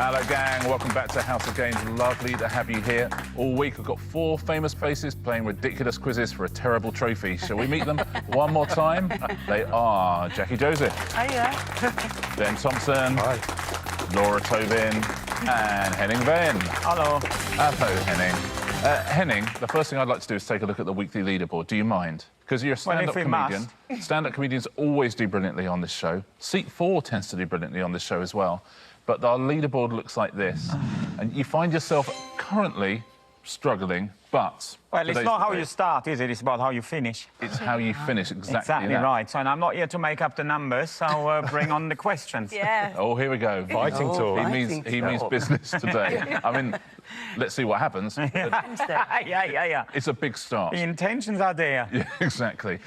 Hello, gang. Welcome back to House of Games. Lovely to have you here. All week, we've got 4 famous faces playing ridiculous quizzes for a terrible trophy. Shall we meet them one more time? They are Jacqui Joseph. Hiya. Ben Thompson. Hi. Laura Tobin and Henning Wehn. Hello. Hello, Henning. Henning, the first thing I'd like to do is take a look at the weekly leaderboard. Do you mind? Because you're a stand-up comedian. Stand-up comedians always do brilliantly on this show. Seat 4 tends to do brilliantly on this show as well. But our leaderboard looks like this. And you find yourself currently struggling, but... Well, it's not how you start, is it? It's about how you finish. It's how you finish, exactly that. Right. So, and I'm not here to make up the numbers, so bring on the questions. Yeah. Oh, here we go. Fighting talk. He means business today. I mean, let's see what happens. Yeah. It's a big start. The intentions are there. Yeah, exactly.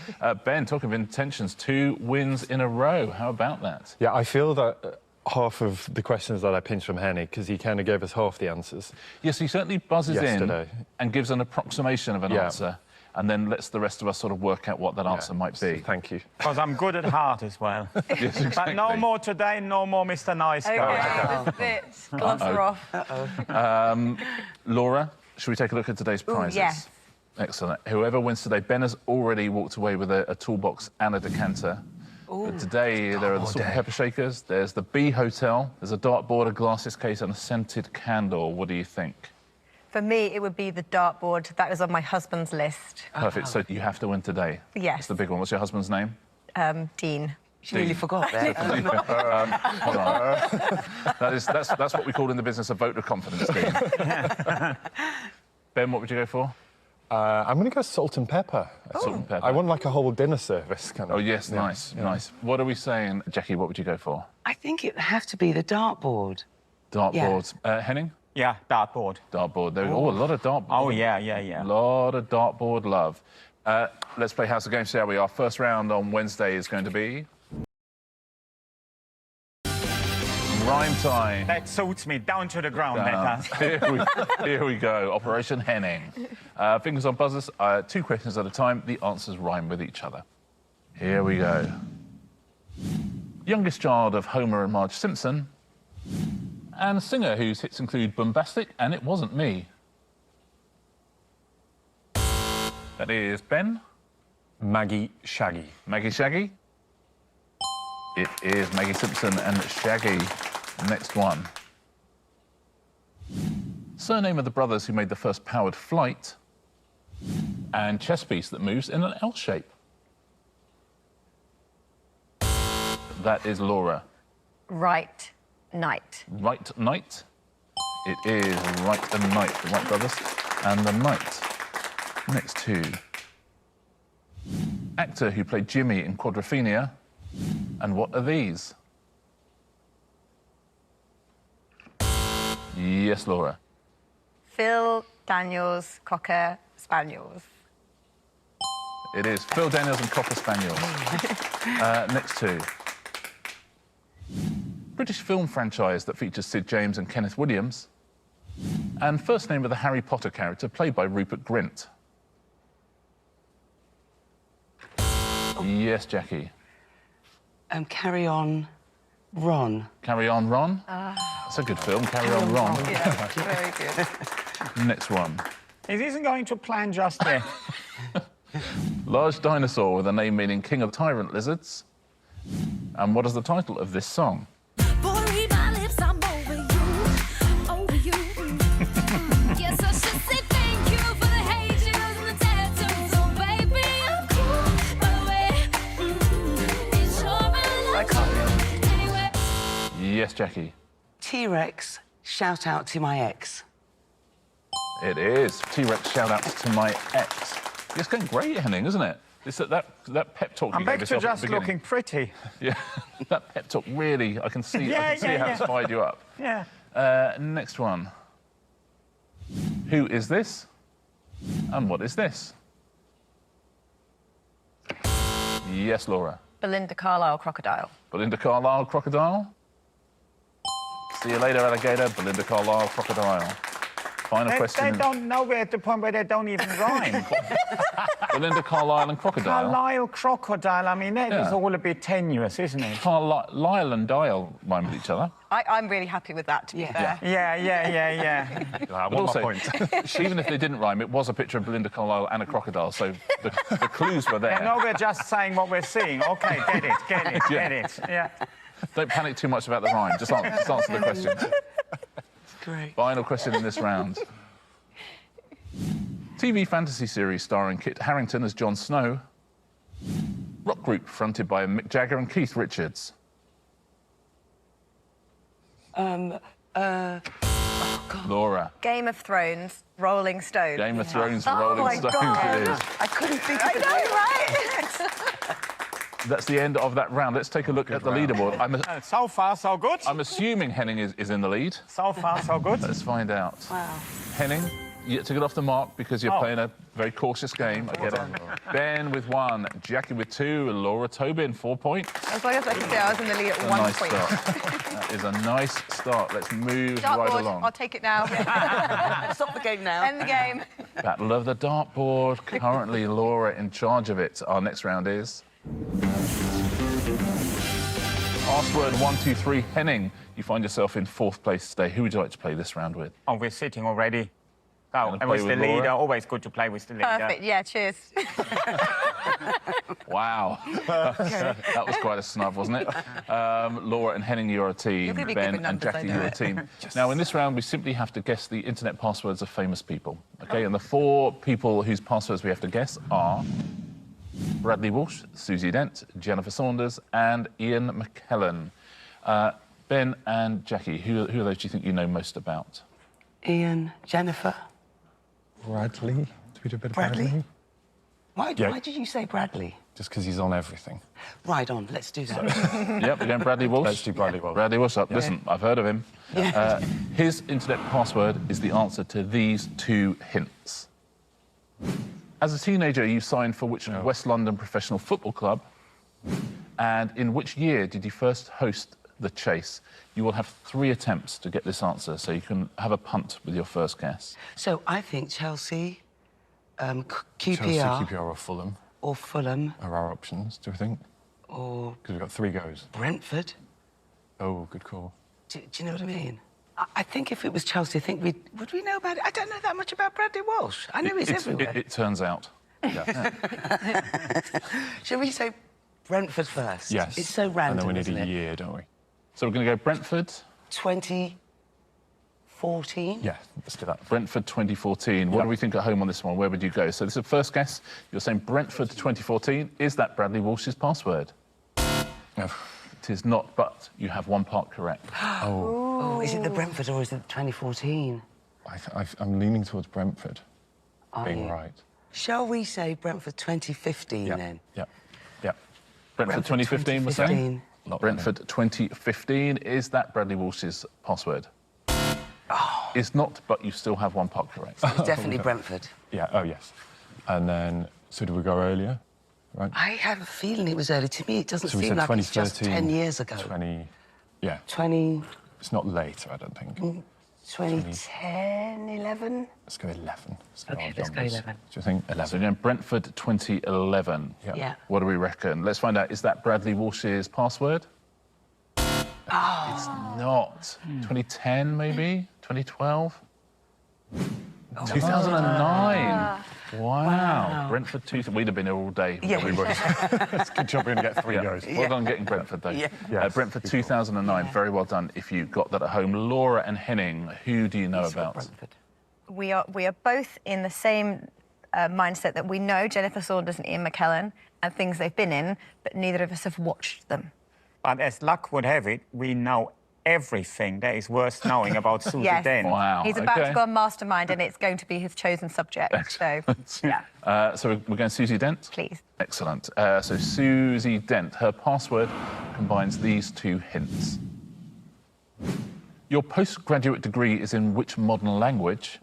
Ben, talking of intentions, 2 wins in a row. How about that? Yeah, I feel that half of the questions that I pinched from Henny, because he kind of gave us half the answers. Yes, he certainly buzzes yesterday in and gives an approximation of an answer, and then lets the rest of us sort of work out what that answer might be. Thank you. Because I'm good at heart as well. Yes, exactly. But no more today, no more Mr. Nice Guy. Okay, this bit. Gloves are off. Laura, should we take a look at today's prizes? Yes. Excellent. Whoever wins today, Ben has already walked away with a toolbox and a decanter. But today, there are the salt and pepper shakers, there's the Bee Hotel, there's a dartboard, a glasses case and a scented candle. What do you think? For me, it would be the dartboard. That was on my husband's list. Perfect. So you have to win today. Yes. That's the big one. What's your husband's name? Dean. She nearly forgot that. Hold on. That's what we call in the business a vote of confidence, Dean. Ben, what would you go for? I'm going to go salt and pepper. Salt and pepper. I want like a whole dinner service, kind of. Oh, yes, nice. What are we saying? Jacqui, what would you go for? I think it would have to be the dartboard. Dartboard. Henning? Yeah, dartboard. Dartboard. There, a lot of dartboard. Oh, yeah. A lot of dartboard love. Let's play House of Games, shall we? Our first round on Wednesday is going to be... Rhyme time. That suits me down to the ground, that does. Here we go. Operation Henning. Fingers on buzzers. 2 questions at a time. The answers rhyme with each other. Here we go. Youngest child of Homer and Marge Simpson, and a singer whose hits include Bombastic and It Wasn't Me. That is Ben. Maggie Shaggy. Maggie Shaggy. It is Maggie Simpson and Shaggy. Next one. Surname of the brothers who made the first powered flight, and chess piece that moves in an L shape. That is Laura. Right Knight. Right Knight. It is Right and Knight, the Wright brothers, and the Knight. Next 2. Actor who played Jimmy in Quadrophenia, and what are these? Yes, Laura. Phil Daniels, Cocker Spaniels. It is Phil Daniels and Cocker Spaniels. Next 2. British film franchise that features Sid James and Kenneth Williams, and first name of the Harry Potter character played by Rupert Grint. Yes, Jacqui. Carry On Ron. Carry On Ron. That's a good film. Carry On Ron. Yeah, very good. Next one. It isn't going to plan just yet. Large dinosaur with a name meaning king of tyrant lizards. And what is the title of this song? Boy, read my lips, I'm over you, over you. Yes, I should say thank you for the haters and the tattoos. Oh, baby, I'm cool, by the way. It's sure I love you anyway. Yes, Jacqui. T-Rex, shout out to my ex. It is. T-Rex shout-outs to my ex. It's going great, Henning, isn't it? It's that pep talk I'm you back gave to yourself at just the beginning. looking pretty. Yeah, that pep talk really, I can see how it's fired you up. Yeah. Next one. Who is this? And what is this? Yes, Laura. Belinda Carlisle, Crocodile. Belinda Carlisle, Crocodile. See you later, alligator. Belinda Carlisle, Crocodile. Final question. They don't know. We're at the point where they don't even rhyme. Belinda Carlisle and Crocodile. Carlisle, crocodile. I mean, that is all a bit tenuous, isn't it? Carlisle and Dial rhyme with each other. I'm really happy with that, to be fair. Yeah. Well, Also, my point. even if they didn't rhyme, it was a picture of Belinda Carlisle and a crocodile, so the clues were there. Yeah, no, we're just saying what we're seeing. OK, get it. Yeah. Don't panic too much about the rhyme. Just answer the question. Great. Final question in this round. TV fantasy series starring Kit Harington as Jon Snow. Rock group fronted by Mick Jagger and Keith Richards. Laura. Game of Thrones, Rolling Stones. Game of Thrones, Oh Rolling my Stones God. it is. I couldn't think of I it. know, right? That's the end of that round. Let's take a look at the leaderboard. So far, so good. I'm assuming Henning is in the lead. So far, so good. Let's find out. Wow. Henning, you get to get off the mark because you're Oh. playing a very cautious game. I get it. Ben with 1, Jacqui with 2, and Laura Tobin 4 points. As long as I can say I was in the lead at A 1 nice point. start. That is a nice start. Let's move right Dartboard, along. I'll take it now. Stop the game now. End the game. Battle of the dartboard. Currently, Laura in charge of it. Our next round is password 1, 2, 3. Henning, you find yourself in 4th place today. Who would you like to play this round with? Oh, we're sitting already. Oh, Gonna and with play the with leader. Laura? Always good to play with the leader. Perfect, yeah, cheers. Wow. That was quite a snub, wasn't it? Laura and Henning, you're a team. You're gonna be good Ben with and numbers, I Jacqui, know you're a it. team. Now, in this round, we simply have to guess the internet passwords of famous people. OK, and the 4 people whose passwords we have to guess are Bradley Walsh, Susie Dent, Jennifer Saunders and Ian McKellen. Ben and Jacqui, who of those do you think you know most about? Ian, Jennifer. Bradley. Do we do a bit of Bradley? Bradley? Why Yeah. did you say Bradley? Just because he's on everything. Right on, let's do that. Yep, we're going Bradley Walsh. Let's do Bradley Walsh. Bradley Walsh up. Listen, I've heard of him. His internet password is the answer to these 2 hints. As a teenager, you signed for which West London professional football club? And in which year did you first host The Chase? You will have 3 attempts to get this answer, so you can have a punt with your first guess. So I think Chelsea, QPR, Chelsea, QPR or Fulham or Fulham, are our options, do we think? or Because we've got 3 goes. Brentford. Oh, good call. Do you know what I mean? I think if it was Chelsea, I think would we know about it? I don't know that much about Bradley Walsh. I know he's everywhere. It turns out. Shall we say Brentford first? Yes. It's so random, And then we need isn't a it? year, don't we? So we're going to go Brentford. 2014? Yeah, let's do that. Brentford 2014. What Yep. do we think at home on this one? Where would you go? So this is the first guess. You're saying Brentford 2014. Is that Bradley Walsh's password? No. It is not, but you have 1 part correct. Oh, is it the Brentford or is it 2014? I'm leaning towards Brentford Are being you? right. Shall we say Brentford 2015 then? Yeah. Yeah. Brentford 2015 was saying? 2015. Not Brentford 2015. Is that Bradley Walsh's password? It's not, but you still have 1 part correct. It's definitely Brentford. Yeah, oh, yes. And then, so do we go earlier? Right? I have a feeling it was early. To me, it doesn't So we seem said like it's just 2013, 10 years ago. yeah. 20, It's not later, I don't think. 2010, 11? Let's go 11. Okay, odd let's go numbers. 11. Do you think? So 11. again, Brentford 2011. Yeah. Yeah. What do we reckon? Let's find out. Is that Bradley Walsh's password? It's not. 2010, maybe? 2012? 2009. Wow. Brentford 2. We'd have been here all day. Yeah. We would. It's a good job we're going to get 3 goes. Well done getting Brentford, though. Yeah. Yes, Brentford good call. 2009. Very well done if you got that at home. Laura and Henning, who do you know about? Brentford. We are both in the same mindset that we know Jennifer Saunders and Ian McKellen and things they've been in, but neither of us have watched them. But as luck would have it, we know everything that is worth knowing about Susie Yes. Dent. Wow. He's about okay. to go on Mastermind, and it's going to be his chosen subject. So, yeah, So we're going Susie Dent? please. Excellent. So Susie Dent, her password combines these 2 hints. Your postgraduate degree is in which modern language?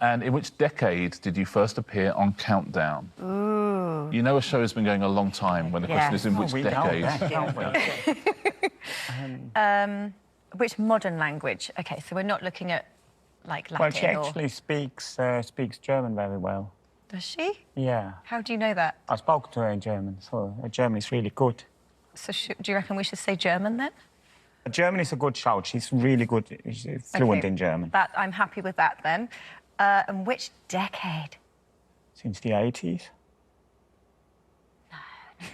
And in which decade did you first appear on Countdown? Ooh. You know a show has been going a long time when the question Yes. is in which We know decade. that, don't we? Which modern language? Okay, so we're not looking at like Latin? Well, she or... actually speaks German very well. Does she? Yeah. How do you know that? I spoke to her in German, so her German is really good. So do you reckon we should say German then? German is a good shout. She's really good. She's fluent Okay, in German. I'm happy with that then. And which decade? Since the 80s?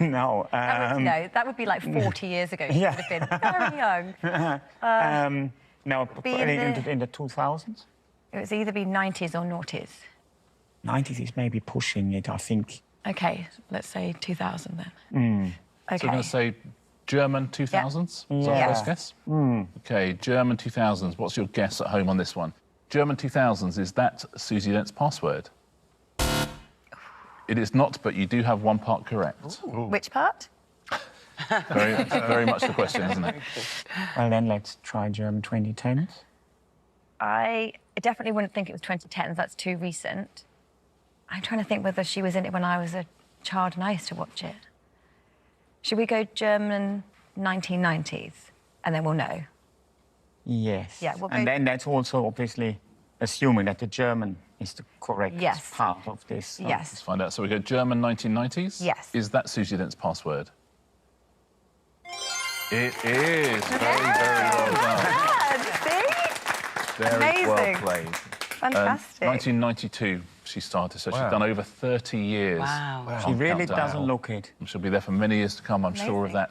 No. No, that would be like 40 years ago. She Yeah. would have been very young. No, Be in the 2000s? It was either be 90s or noughties. 90s is maybe pushing it, I think. Okay, let's say 2000 then. Okay. So we're going to say German 2000s? Yeah. Is that our Yeah. first guess? OK, German 2000s. What's your guess at home on this one? German 2000s, is that Susie Dent's password? It is not, but you do have one part correct. Which part? Very much the question, isn't it? Well, then let's try German 2010s. I definitely wouldn't think it was 2010s. That's too recent. I'm trying to think whether she was in it when I was a child and I used to watch it. Should we go German 1990s? And then we'll know. Yes. Yeah, we'll go- and then that's also obviously assuming that the German is the correct Yes. part of this. So Yes. Let's find out. So we go German 1990s? Yes. Is that Susie Dent's password? It is. Very well done. See? Very well Amazing. played. Fantastic. 1992 she started, so she's Wow. done over 30 years. Wow. She really Countdown. doesn't look it. She'll be there for many years to come, I'm sure of Amazing.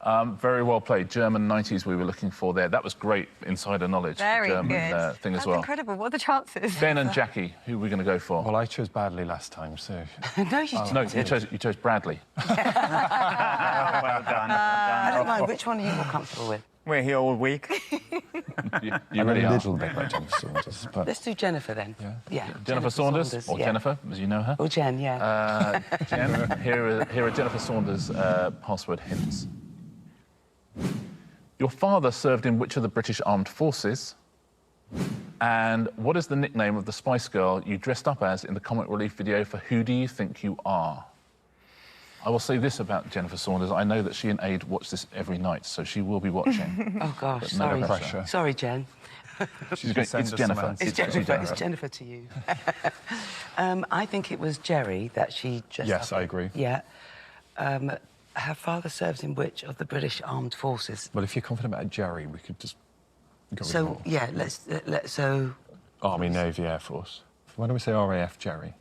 that. Very well played. German 90s we were looking for there. That was great insider knowledge. Very the German, good. thing as That's well. incredible. What are the chances? Ben and Jacqui, who are we going to go for? Well, I chose badly last time, so... No, you No, didn't. you chose Bradley. Well done. I don't mind. Which one are you more comfortable with? We're here all week. You I really know a are. little bit about Jennifer Saunders, but... Let's do Jennifer then. Yeah. Jennifer Saunders, or yeah. Jennifer, as you know her. Or Jen, yeah. Jen, here are Jennifer Saunders' password hints. Your father served in which of the British Armed Forces? And what is the nickname of the Spice Girl you dressed up as in the comic relief video for Who Do You Think You Are? I will say this about Jennifer Saunders. I know that she and Aid watch this every night, so she will be watching. Oh, gosh, But no sorry. pressure. Sorry, Jen. She's going to send It's us Jennifer. some answers. It's Jennifer. Jennifer. It's Jennifer to you. I think it was Jerry that she dressed Yes, up. I agree. Yeah. Her father serves in which of the British Armed Forces? Well, if you're confident about Jerry, we could just go with So, more. yeah, let's Army, Navy, Air Force. Why don't we say RAF Jerry?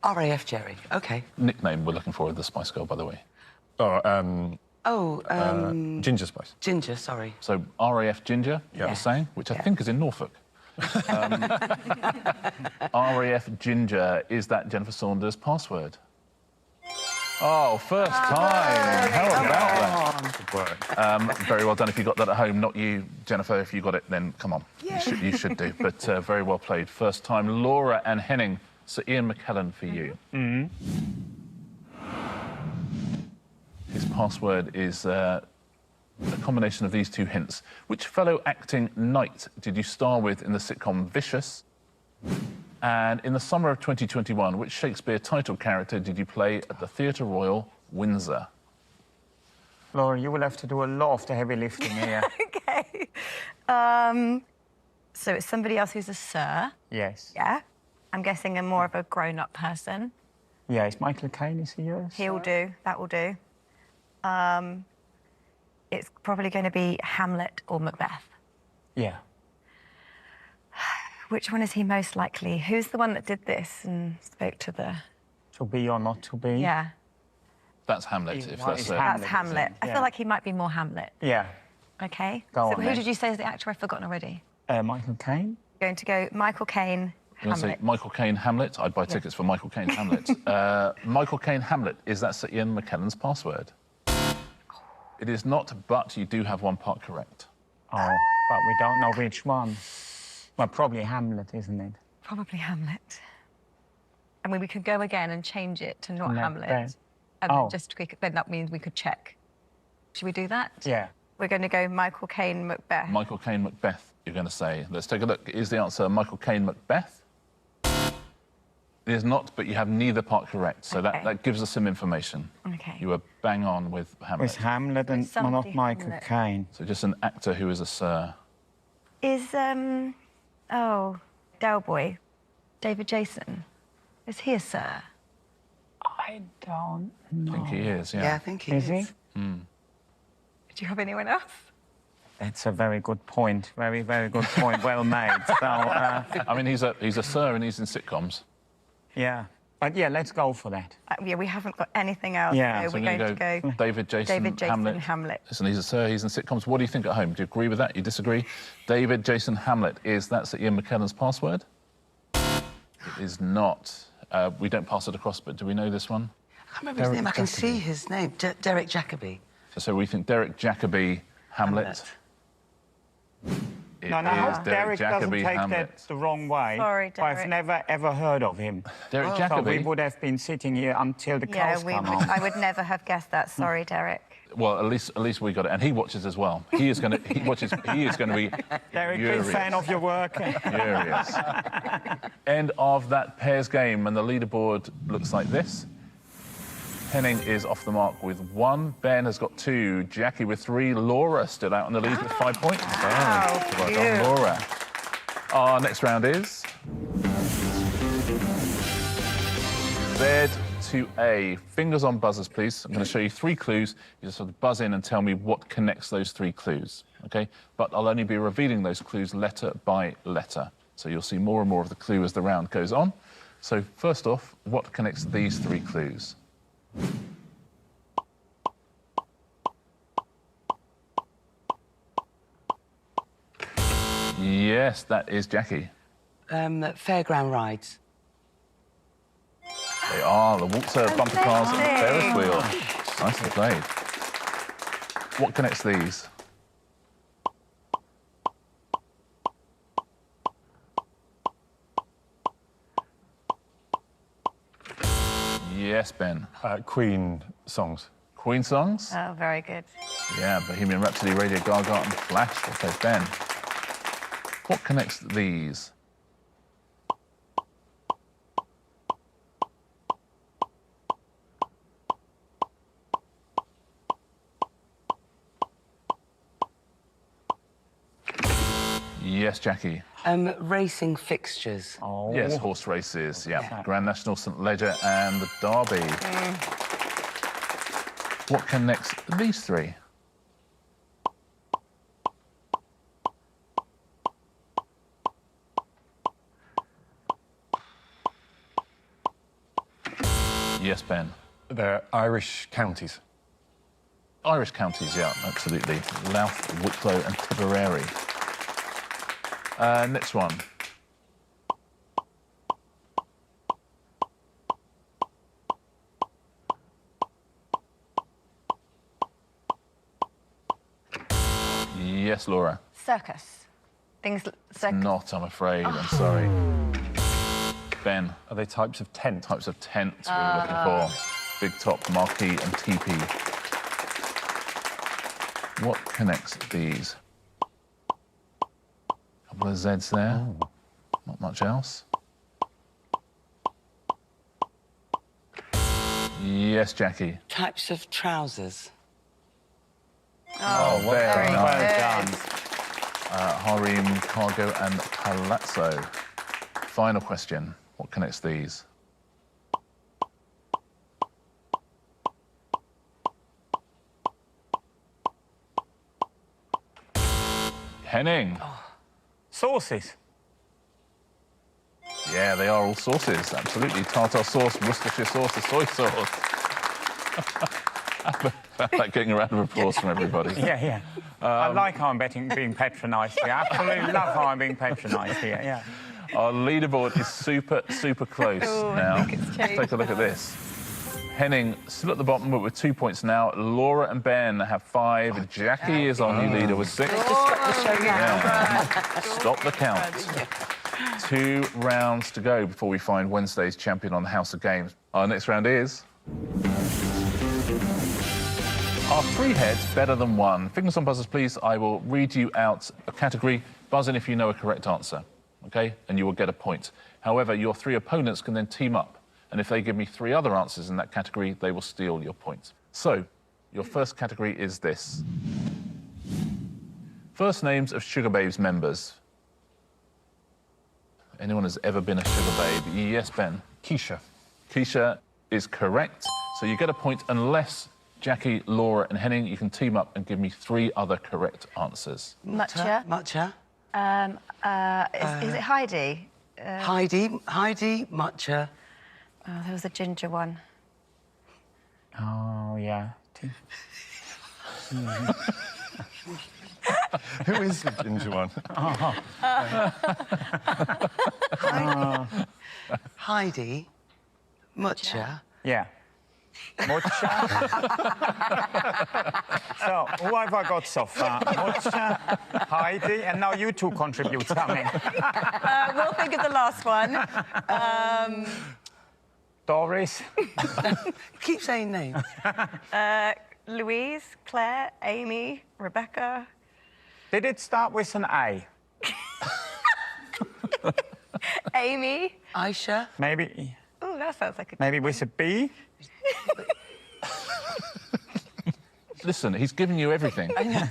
RAF Jerry. OK. Nickname we're looking for of the Spice Girl, by the way. Oh, Ginger Spice. Ginger, sorry. So RAF Ginger, you Yeah. were saying, which I Yeah. think is in Norfolk. RAF Ginger, is that Jennifer Saunders' password? Oh, first time. How about that? Good work. Very well done if you got that at home. Not you, Jennifer. If you got it, then come on. Yeah. You should do. But very well played. First time. Laura and Henning. So Ian McKellen for you. His password is a combination of these two hints. Which fellow acting knight did you star with in the sitcom Vicious? And in the summer of 2021, which Shakespeare title character did you play at the Theatre Royal, Windsor? Laura, you will have to do a lot of the heavy lifting here. OK. So it's somebody else who's a sir. Yes. Yeah. I'm guessing a more of a grown-up person. Yeah, is Michael Caine, is he yours? He'll do. That will do. It's probably going to be Hamlet or Macbeth. Yeah. Which one is he most likely? Who's the one that did this and spoke to the... To be or not to be? Yeah, That's Hamlet, if What that's is it. that's Hamlet, Hamlet. isn't it? I Yeah. feel like he might be more Hamlet. Yeah. OK? Go So on, who then. did you say is the actor? I've forgotten already. Michael Caine? Going to go Michael Caine, You want to say Hamlet. Michael Caine Hamlet? I'd buy tickets for Michael Caine Hamlet. Michael Caine Hamlet, is that Sir Ian McKellen's password? It is not, but you do have one part correct. Oh, but we don't know which one. Well, probably Hamlet, isn't it? Probably Hamlet. I mean, we could go again and change it to not Hamlet. Macbeth. And Oh. then just then that means we could check. Should we do that? Yeah. We're going to go Michael Caine Macbeth. Michael Caine Macbeth, you're going to say. Let's take a look. Is the answer Michael Caine Macbeth? It is not, but you have neither part correct. So Okay. that gives us some information. Okay. You were bang on with Hamlet. With Hamlet and somebody not Michael Hamlet. Caine. So just an actor who is a sir. Is Oh, Del Boy. David Jason. Is he a sir? I don't know. I think he is, yeah. Yeah, I think he is. Is he? Do you have anyone else? That's a very good point. Very, very good point. Well made. So, I mean, he's a sir and he's in sitcoms. yeah. But yeah, let's go for that. Yeah, we haven't got anything else. Yeah, so so we're going to go David Jason Hamlet. Listen, he's a sir, he's in sitcoms. What do you think at home? Do you agree with that? You disagree? David Jason Hamlet, that's Ian McKellen's password? It is not. We don't pass it across, but do we know this one? I can't remember his name. I can see his name. Derek Jacqui. So we think Derek Jacqui Hamlet. It No, is Derek doesn't Jacqui take Hamlet. that the wrong way. Sorry, I've Derek. never, ever heard of him. Derek So we Jacqui. would have been sitting here until the Yeah, cows come on. I would never have guessed that. Sorry, Derek. Well, at least we got it, and he watches as well. He is going to be Derek, big furious. fan of your work. Furious. End of that pairs game, and the leaderboard looks like this. Henning is off the mark with 1. Ben has got 2. Jacqui with 3. Laura stood out on the lead with 5 points. Wow, Well done, Laura. Our next round is Z2A. Fingers on buzzers, please. I'm going to show you 3 clues. You just have to buzz in and tell me what connects those 3 clues, OK? But I'll only be revealing those clues letter by letter. So you'll see more and more of the clue as the round goes on. So first off, what connects these 3 clues? Yes, that is Jacqui. Fairground rides. They are the waltzer, bumper cars, and Ferris wheel. Nicely played. What connects these? Yes, Ben. Queen songs. Queen songs? Oh, very good. Yeah, Bohemian Rhapsody, Radio Gaga, and Flash. Okay, Ben. What connects these? Yes, Jacqui. Racing fixtures. Oh. Yes, horse races. Yeah, Grand National, St Leger, and the Derby. What connects these 3? Yes, Ben. They're Irish counties. Irish counties, yeah, absolutely. Louth, Wicklow, and Tipperary. Next one. Yes, Laura. Circus. Circus. Not, I'm afraid. I'm sorry. Ben. Are they types of tent? Types of tents we were looking for. Big top, marquee, and teepee. What connects these? Couple of Zs there. Not much else. Yes, Jacqui. Types of trousers. Oh, very Well nice. done. Harem, cargo, and palazzo. Final question. What connects these? Henning. Sauces. Yeah, they are all sauces, absolutely. Tartar sauce, Worcestershire sauce, the soy sauce. Like getting a round of applause from everybody. Yeah. I like how I'm being patronised here. Absolutely love how I'm being patronised here, yeah. Our leaderboard is super close now. I think it's Let's take a look at this. Henning still at the bottom, but with 2 points now. Laura and Ben have 5. Jacqui is our new leader with 6. Yeah. Stop the count. 2 rounds to go before we find Wednesday's champion on the House of Games. Our next round is... Are 3 heads better than 1? Fingers on buzzers, please. I will read you out a category. Buzz in if you know a correct answer, OK? And you will get a point. However, your 3 opponents can then team up. And if they give me 3 other answers in that category, they will steal your point. So, your first category is this. First names of Sugar Babes members. anyone has ever been a sugar babe. Yes, Ben. Keisha. Keisha is correct. So you get a point unless Jacqui, Laura and Henning, you can team up and give me 3 other correct answers. Matcha. Matcha. Is it Heidi? Heidi, matcha. Oh, there was a ginger one. Oh, yeah. Who is the ginger one? Heidi, matcha. Yeah. Mucha. So, who have I got so far? Mucha, Heidi, and now you 2 contribute something. We'll think of the last one. Doris. Keep saying names. Louise, Claire, Amy, Rebecca. Did it start with an A? Amy. Aisha. Maybe, Oh, that sounds like a... maybe with a B? Listen, he's giving you everything. I know.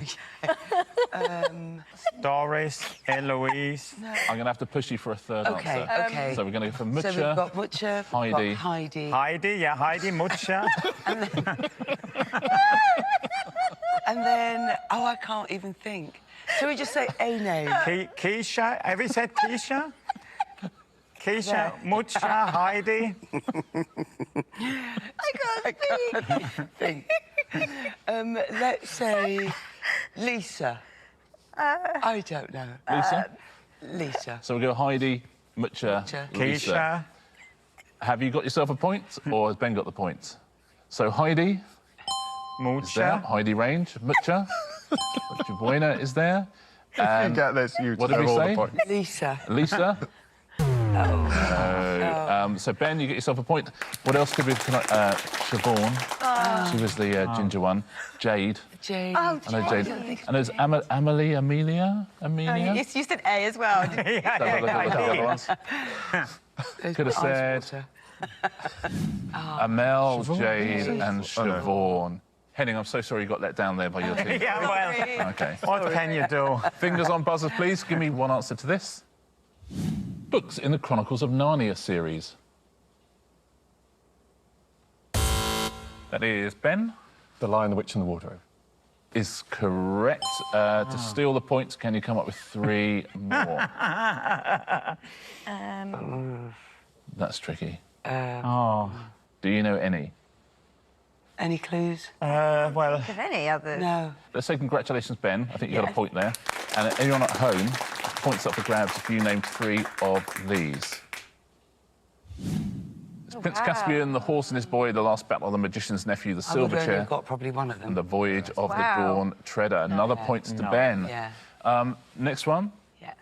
Doris, Eloise. I'm going to have to push you for a third Okay, answer. okay. So we're going to go for Mucha. So we've got Mucha, we've Heidi. got Heidi. Heidi, yeah, Heidi, Mucha. And then, oh, I can't even think. Shall we just say a name? Keisha. Have you said Keisha? Keisha, Mucha, Heidi. I can't Think. Let's say Lisa. I don't know. Lisa? Lisa. So we'll go Heidi, Mucha, Mucha. Lisa. Keisha. Have you got yourself a point, or has Ben got the point? So Heidi is there. Mucha. Heidi Range, Mucha. Mucha Buena is there. You get this, you what did we all say? the points. Lisa. Lisa. No. So Ben, you get yourself a point. What else could we? Siobhan. She was the ginger one. Jade. Jade. Oh, I know Jade. And there's Amelia. you said A as well. Have a look at the other ones. Could have said Amel, Jade, and Siobhan. Henning, I'm so sorry you got let down there by your team. Yeah, well, Okay. what can you do? Fingers on buzzers, please. Give me one answer to this. Books in the Chronicles of Narnia series. That is Ben. The Lion, the Witch and the Wardrobe. Is correct. To steal the points, can you come up with 3 more? That's tricky. Oh. Do you know any? Any clues? Well, Have any others? No. Let's say congratulations, Ben. I think you got a point there. And anyone at home, points up for grabs if you name 3 of these. It's Prince Caspian, The Horse and His Boy, The Last Battle of the Magician's Nephew, The Silver I've Chair, got probably one of them. and The Voyage of the Wow. Dawn Treader. Another point to Ben. Yeah. Next one. Yeah.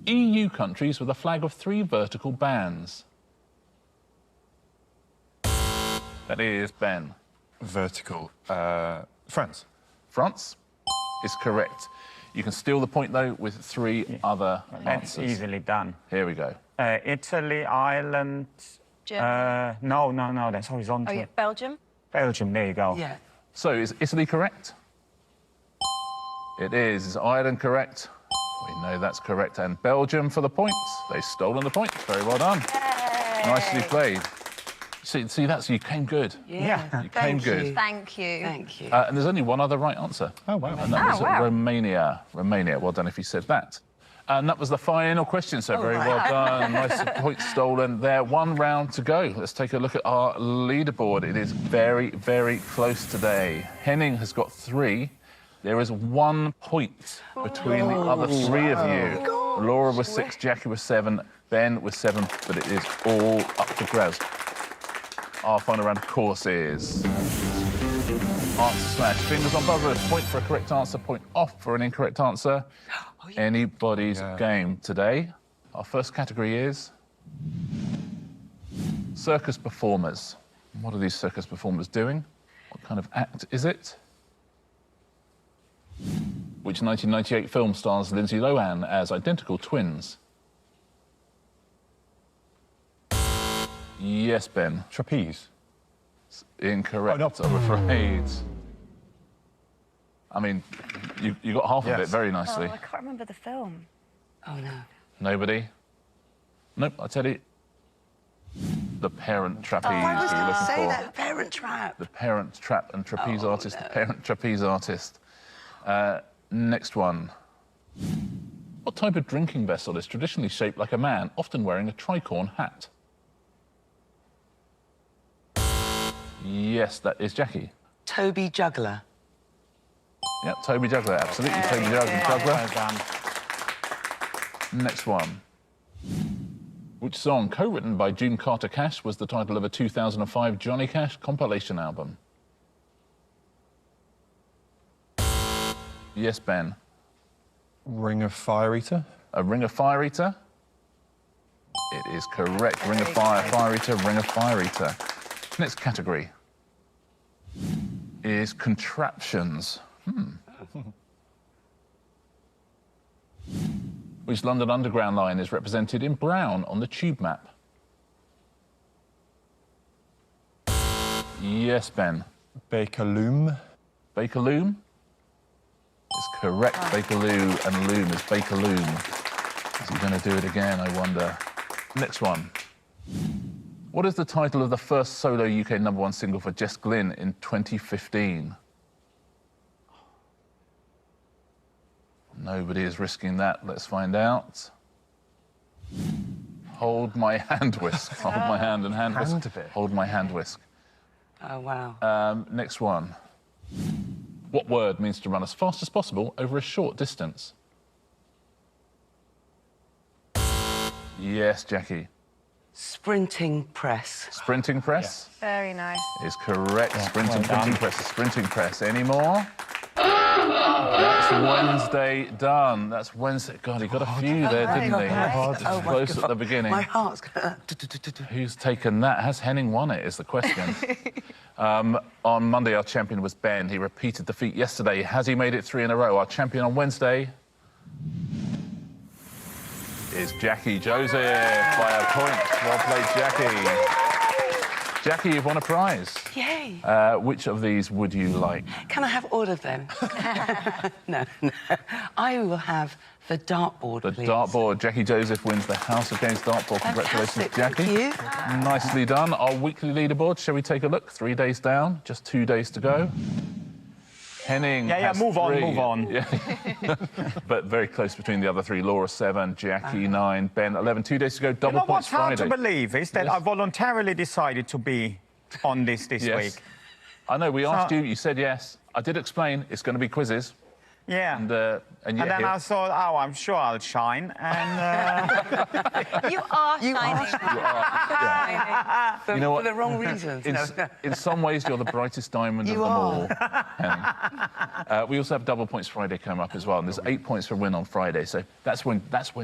EU countries with a flag of 3 vertical bands. That is Ben. Vertical. France. France is correct. You can steal the point, though, with 3 other that's answers. easily done. Here we go. Italy, Ireland. Germany. No, that's horizontal. Oh, yeah, Belgium. Belgium, there you go. Yeah. So, is Italy correct? It is. Is Ireland correct? We know that's correct. And Belgium for the points. They've stolen the points. Very well done. Nicely played. See, that's you came good. Yeah. You came good. Thank you. Thank you. And there's only one other right answer. Oh, wow. And that was wow. Romania. Romania. Well done if you said that. And that was the final question, so very well done. Nice points stolen there. 1 round to go. Let's take a look at our leaderboard. It is very, very close today. Henning has got 3. There is 1 point between the other 3 of you. Laura was 6, Jacqui was 7, Ben was 7, but it is all up to grabs. Our final round, of course, is answer / fingers on buzzer. Point for a correct answer, point off for an incorrect answer. Anybody's game today. Our first category is circus performers. What are these circus performers doing? What kind of act is it? Which 1998 film stars Lindsay Lohan as identical twins? Yes, Ben. Trapeze. Incorrect, Oh, no. I'm afraid. I mean, you got half of Yes. it very Oh, nicely. I can't remember the film. Oh, no. Nobody? Nope, I tell you. The parent trapeze. I was we were going to looking say for. that, Parent Trap. The parent trap and trapeze artist. no. The parent trapeze artist. Next one. What type of drinking vessel is traditionally shaped like a man, often wearing a tricorn hat? Yes, that is Jacqui. Toby Juggler. Yep, Toby Juggler, absolutely. Toby Juggler. Well done. Next one. Which song, co-written by June Carter Cash, was the title of a 2005 Johnny Cash compilation album? Yes, Ben. Ring of Fire Eater? A Ring of Fire Eater? It is correct. Ring of Fire, Fire Eater, Ring of Fire Eater. Next category is contraptions. Which London Underground line is represented in brown on the tube map? Yes, Ben. Bakerloom? Bakerloom? It's correct. Bakerloo and loom is Bakerloom. Is he going to do it again, I wonder? Next one. What is the title of the first solo UK #1 single for Jess Glynn in 2015? Nobody is risking that. Let's find out. Hold my hand whisk. Hold my hand and hand whisk. Hand bit. Hold my hand whisk. Oh, wow. Next one. What word means to run as fast as possible over a short distance? Yes, Jacqui. Sprinting press. Sprinting press Very nice. is correct. Sprinting well done. press. Sprinting press. Any more? That's Wednesday done. That's Wednesday. God, he got a few there, didn't he? Oh, my Close God. at the beginning. My heart's going Who's taken that? Has Henning won it, is the question. On Monday, our champion was Ben. He repeated the feat yesterday. Has he made it 3 in a row? Our champion on Wednesday is Jacqui Joseph by a point. Well played, Jacqui. Jacqui, you've won a prize. Yay. Which of these would you like? Can I have all of them? No. I will have the dartboard, The please. dartboard. Jacqui Joseph wins the House of Games dartboard. Congratulations, Fantastic, Jacqui. thank you. Nicely done. Our weekly leaderboard. Shall we take a look? 3 days down, just 2 days to go. Henning. Yeah, has move on, 3. move on. Yeah. But very close between the other 3. Laura 7, Jacqui 9, Ben 11. 2 days to go. Double You know points what's hard Friday. to believe is that Yes. I voluntarily decided to be on this Yes. week. I know. We asked you. You said yes. I did explain. It's going to be quizzes. Yeah. And And then I thought, oh, I'm sure I'll shine. And You are You shining. For, You know what? for the wrong reasons. No. In some ways, you're the brightest diamond of You them are. all. Henning. We also have double points Friday come up as well, and there's 8 points for win on Friday. So that's when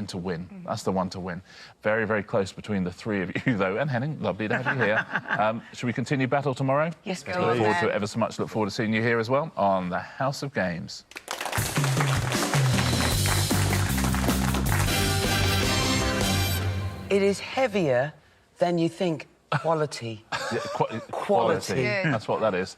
to win. That's the one to win. Very, very close between the 3 of you, though. And Henning, lovely to have you here. Should we continue battle tomorrow? Yes, Look please. forward to it ever so much. Look forward to seeing you here as well on the House of Games. It is heavier than you think. Quality. Yeah, Quality. That's what that is.